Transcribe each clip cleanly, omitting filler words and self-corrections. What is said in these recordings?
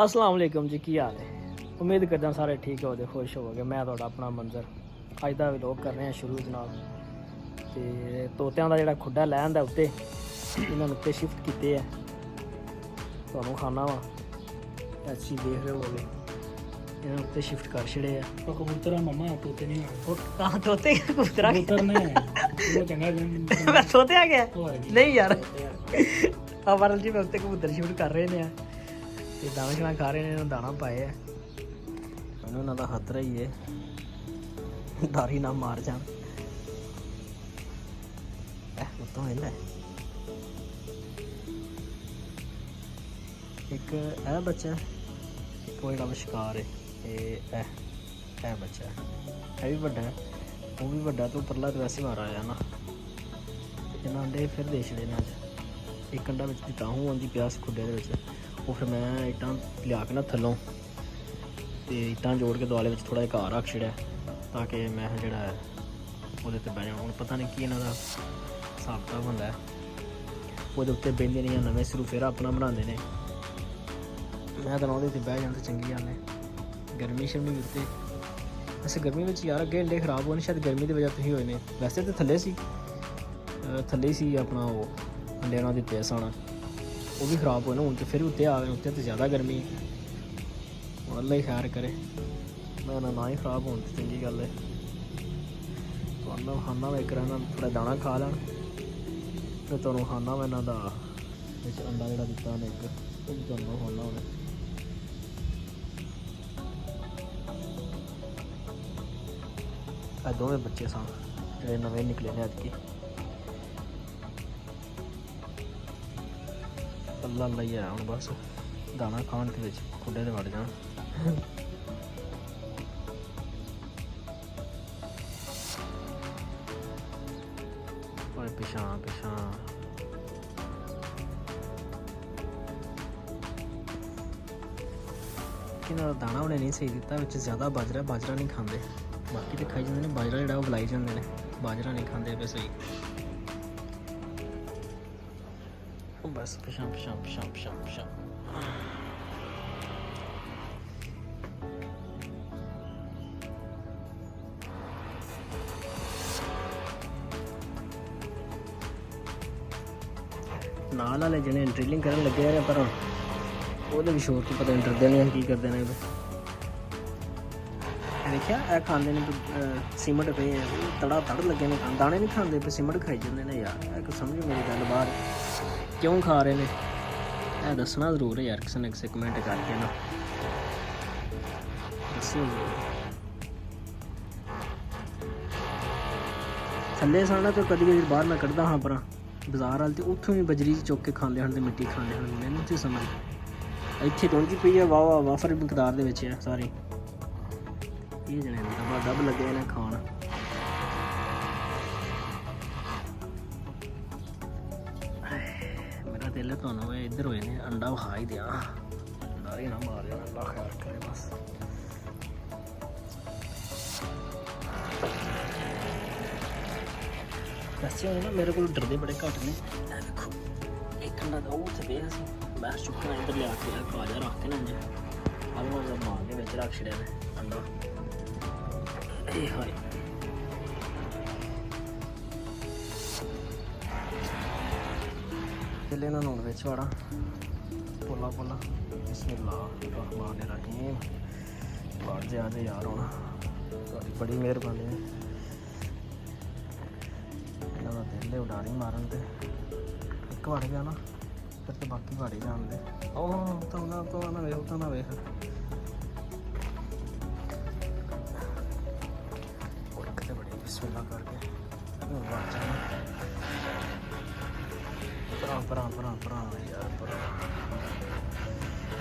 अस्सलाम वालेकुम जी, की हाल है। उम्मीद करदा सारे ठीक होगे, खुश होवोगे। मैं तुहाडा अपना मंजर अज दा व्लॉग कर रहे हैं शुरू जनाब। ते तोतियां दा जेहड़ा खुड्डा लैन दा उत्ते इन्हां नूं उत्ते शिफ्ट कीते है। तुहानूं खाना वा अच्छी देख रहे होगे, इन्हां उत्ते शिफ्ट कर छड़े है। तो कबूतर मम्मा तोते नहीं वो कहां तोते कबूतर आ कबूतर ने वो चंगा दिन मैं तोते आ गया नहीं यार नहीं अमरल जी मैं उत्ते कबूतर शिफ्ट कर रहे ने ते दाना शाना खा रहे ने, दाना पाए है। मैनूं इन्हां दा खतरा ही है दारी ना मार जान। उत्तों हिल है एक ऐ बच्चा एक वो जेह्ड़ा शिकार है ऐ बच्चा है भी बड्डा है, वो भी बड्डा तो परला तो वैसे मारा आया ना। इन्हां अंडे फिर दे छड़े ने अज। एक अंडा बिच दित्ता हूँ आंदी पिया सी खुड्डे दे विच, वो फिर मैं इट्टां लिया के ना थल्लों ते इट्टां जोड़ के दुआले विच थोड़ा जिहा घाह रख छड़िया ताकि मैं जेह्ड़ा है ओह्दे ते बह जां। हुण पता नहीं की इन्हां दा हिसाब कताब होंदा है, ओह्दे उत्ते बहिंदे ने जां नवें सिरों फिर अपना बनांदे ने। मैं तां ओह्दे ते बह जां ते चंगी गल्ल है। गर्मी शर्मी उत्ते वैसे गर्मी में यार अगे अंडे खराब होने शायद गर्मी की वजह तो ही होए ने। वैसे तो थल्ले ही सी अपना वो अंडे उन्होंने दिते सन, वो भी खराब होए हूँ तो फिर उत्ते आ गए। उत्ते तो ज़्यादा गर्मी है, अल्लाह ही खैर करे ना ही खराब हो तो चंगी गल है। तो अल्लाह खाना मैं एक थोड़ा दाना खा लैन फिर तुहानूं खाना मैं इन्हां दा अंडा जिहड़ा दित्ता उन्हें एक वो भी तुहानूं खाना उन्हें। दोवें बच्चे सन जो नवे निकले ने अजके। अल्लाह अल्लाह ही है हूँ, बस दाना खान के विच खुड्डे ते वड़ जान। पिछां पिछां इन्हां दा दाना उन्हें नहीं सही दिता, विच ज़्यादा बाजरा नहीं खांदे। बाकी तो खाई जाते हैं, बाजरा जोड़ा वो बुलाई जाते हैं, बाजरा नहीं खाते पे सही। बस पिछां पिछां पिछां पिछां पिछां नाल वाले जने ड्रिलिंग करन लगे हैं पर ओहदे भी शोर तो पता नहीं डरदे ने की करते हैं। देखिया ए खाते हैं सीमट पे तड़ा तड़ लगे ने, दाने नहीं खाते पे सीमट खाई जाते हैं यार। एक समझो मेरी गल बाहर क्यों खा रहे हैं, दसना जरूर है यार, किसी ने किसी कमेंट करके ना दस्यो। थल्ले साना तो कभी कभी बाहर मैं कढ़दा हाँ पर बाजार वाल तो उत्थों भी बजरी चुक के खाते हैं, मिट्टी खाते हैं। मैनूं तो समझ इत्थे पहुंची पई है वाह वाफर मकदार दे विच है सारी। ये जने दबा दब लगे ने खान। मेरा दिल तुहानूं इधर होए ने अंडा खा ही दिया, नारे ना मार जाना, अल्लाह खैर करे बस। वैसे ना मेरे को डरदे बड़े घट ने। देखो एक अंडा तो उत्थे पिया सी, मैं चुकना इधर लिया के काजा रख के ना इंज अलग मार के विच रख छड़िया ने अंडा। हाय पहले ना नून बिच वाड़ा पोला पोला बिस्मिल्लाहिर्रहमानिर्रहीम। बाहर जा दे यार होना, तुहाडी बड़ी मेहरबानी है। इन्हां दा दिल है उडारी मारन ते एक वड़ गया ना फिर तो बाकी वड़ ही जान दे। तो ना वेख तो ना वेख बिस्मिल्लाह करके यार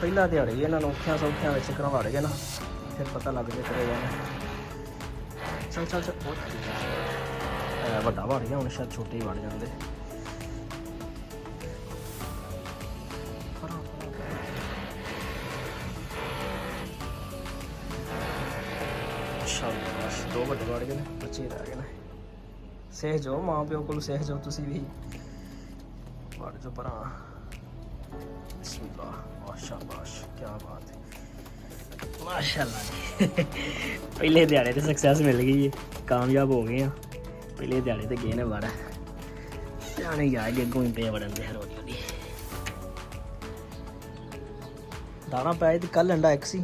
पहला दिहाड़ी इन्होंने औखियां सौखियां करवा गए ना, फिर पता लग जाए करे जाने। चल चल चल वड्डा वड़ गया, हूँ शायद छोटे ही वड़ जाते। शाबाश दो वड्डे वड़ गए, बच्चे रह गए। सह जाओ माँ प्यो को, सह जाओ तुसी भी वड़ जाओ पर। बिस्मिल्लाह शाबाश क्या बात है। ਮਾਸ਼ਾਅੱਲਾ ਜੀ ਪਹਿਲੇ ਦਿਹਾੜੇ ਤੇ ਸਕਸੈਸ ਮਿਲ ਗਈ ਹੈ, ਕਾਮਯਾਬ ਹੋ ਗਏ ਆ। ਪਹਿਲੇ ਦਿਹਾੜੇ ਤੇ ਗਏ ਨੇ ਵੜ ਜਾਣੇ ਜਾ ਕੇ ਅੱਗੋਂ ਹੀ ਪਏ ਵੜਨ ਦੇ ਹੌਲੀ ਹੌਲੀ। ਦਾਣਾ ਪਾਇਆ ਤੇ ਕੱਲ ਅੰਡਾ ਇੱਕ ਸੀ,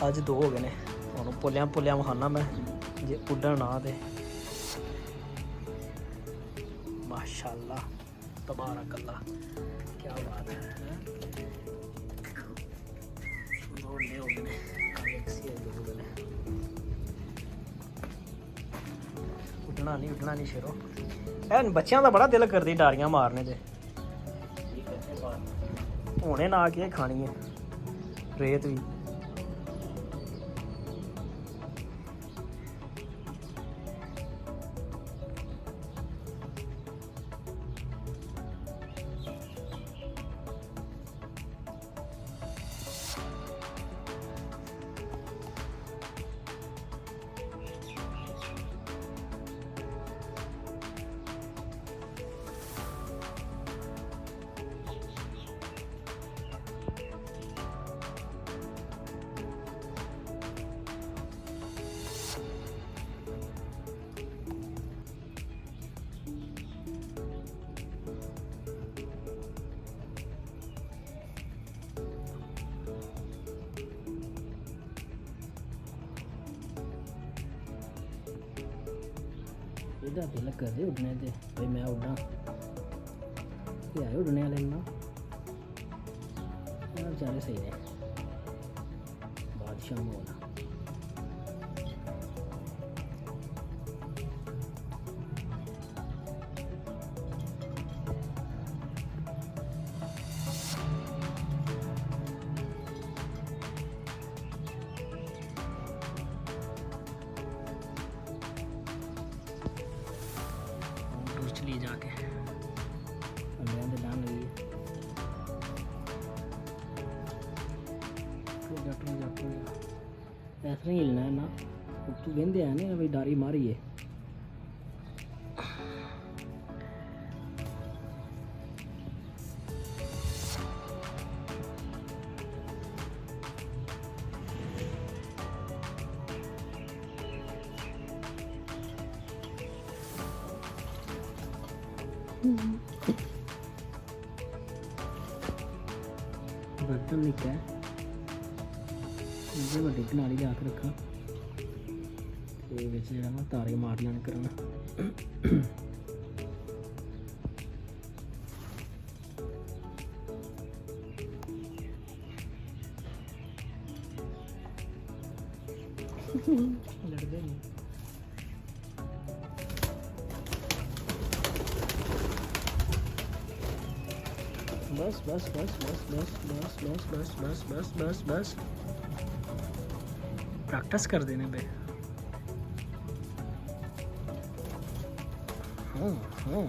ਅੱਜ 2 ਹੋ ਗਏ ਨੇ। ਹੁਣ ਪੁੱਲਿਆਂ ਵਿਖਾਉਣਾ ਮੈਂ, ਜੇ ਉੱਡਣ ਨਾ ਤੇ ਮਾਸ਼ਾਅੱਲਾ ਤਬਾਰਕ ਅੱਲਾ ਕੀ ਬਾਤ ਹੈ। ਦੋ ਅੰਡੇ ਹੋ ਗਏ ਨੇ, ਇੱਕ ਸੀ ਅੱਜ 2 ਹੋ ਗਏ ਨੇ। ਉੱਡਣਾ ਨਹੀਂ ਸ਼ੇਰੋ। ਇਹ ਬੱਚਿਆਂ ਦਾ ਬੜਾ ਦਿਲ ਕਰਦੀ ਡਾਰੀਆਂ ਮਾਰਨੇ ਤੇ, ਹੁਣੇ ਨਾ ਕੇ ਖਾਣੀ ਹੈ ਰੇਤ ਵੀ। ਇਹਦਾ ਦਿਲ ਕਰਦੇ ਉੱਡਣੇ ਤੇ, ਬਈ ਮੈਂ ਉੱਡਾਂ। ਇਹ ਆਏ ਉੱਡਣੇ ਵਾਲੇ ਨਾ, ਇਹ ਵਿਚਾਰੇ ਸਹੀ ਨੇ, ਬਾਦਸ਼ਾਹ ਮੋਲ। चली जाके अंडे के दान लगी ऐसा ही हिलना है ना, तू कहते हैं ना भाई डारी मारी है। बर्तन निका है, मुझे बड़ी कनाली ला के रखा ते विच जेहड़ा ना तारे मार लैन करना। लड़दे नहीं। बस बस बस बस बस बस बस बस बस बस बस बस प्रैक्टिस कर देने पे। हाँ हाँ